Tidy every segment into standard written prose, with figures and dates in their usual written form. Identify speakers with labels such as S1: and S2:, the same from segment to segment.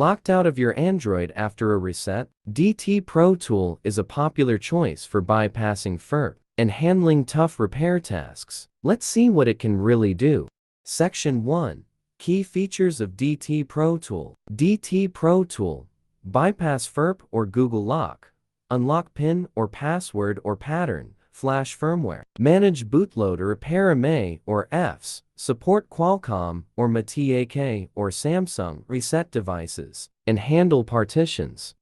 S1: Locked out of your Android after a reset? DT Pro Tool is a popular choice for bypassing FRP and handling tough repair tasks. Let's see what it can really do. Section 1. Key features of DT Pro Tool. DT Pro Tool. Bypass FRP or Google Lock. Unlock PIN or password or pattern. Flash firmware. Manage bootloader repair MA or Fs. Support Qualcomm or MTAK or Samsung reset devices. And handle partitions.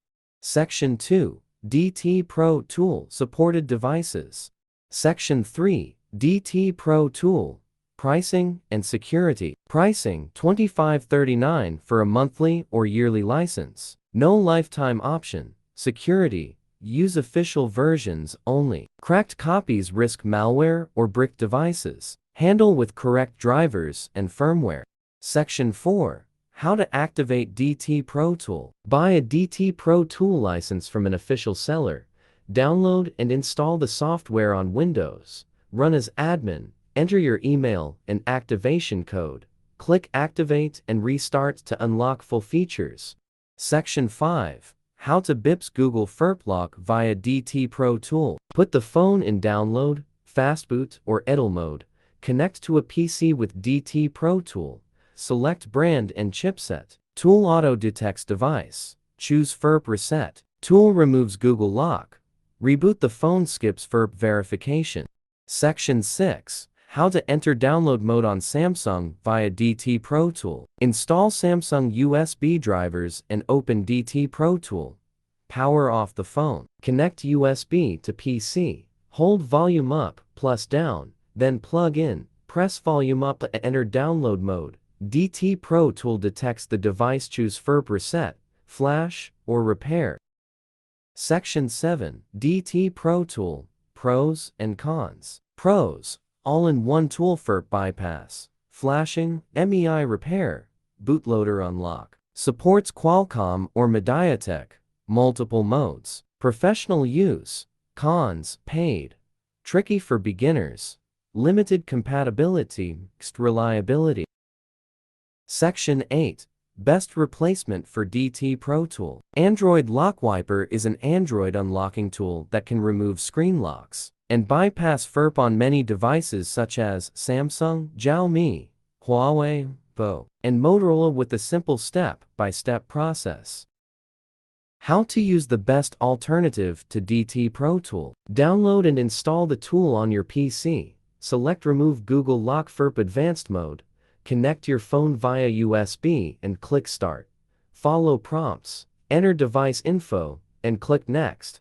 S1: Section 2. DT Pro Tool supported devices. Section 3. DT Pro Tool. Pricing and security. Pricing $25.39 for a monthly or yearly license. No lifetime option. Security. Use official versions only. Cracked copies risk malware or brick devices. Handle with correct drivers and firmware. Section 4. How to activate DT Pro Tool. Buy a DT Pro Tool license from an official seller. Download and install the software on Windows. Run as admin. Enter your email and activation code. Click Activate and Restart to unlock full features. Section 5. How to Bypsss Google FRP lock via DT Pro Tool. Put the phone in download, fastboot, or idle mode. Connect to a PC with DT Pro Tool. Select brand and chipset. Tool auto detects device. Choose FRP reset. Tool removes Google Lock. Reboot the phone, skips FRP verification. Section 6. How to enter download mode on Samsung via DT Pro Tool. Install Samsung USB drivers and open DT Pro Tool. Power off the phone. Connect USB to PC. Hold volume up plus down, then plug in. Press volume up and enter download mode. DT Pro Tool detects the device. Choose FRP reset, flash, or repair. Section 7. DT Pro Tool. Pros and cons. Pros. All-in-one tool. FRP bypass. Flashing, MEI repair. Bootloader unlock. Supports Qualcomm or MediaTek. Multiple modes. Professional use. Cons. Paid. Tricky for beginners. Limited compatibility. Mixed reliability. Section 8. Best replacement for DT Pro Tool. Android Lock Wiper is an Android unlocking tool that can remove screen locks and bypass FRP on many devices such as Samsung, Xiaomi, Huawei, Oppo, and Motorola with a simple step-by-step process. How to use the best alternative to DT Pro Tool. Download and install the tool on your PC. Select Remove Google Lock FRP Advanced Mode. Connect your phone via USB and click Start. Follow prompts. Enter device info and click Next.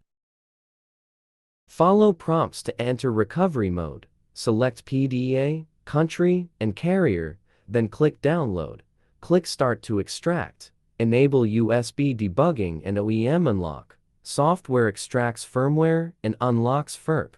S1: Follow prompts to enter recovery mode. Select PDA, country, and carrier, then click Download. Click Start to extract. Enable USB debugging and OEM unlock. Software extracts firmware and unlocks FRP.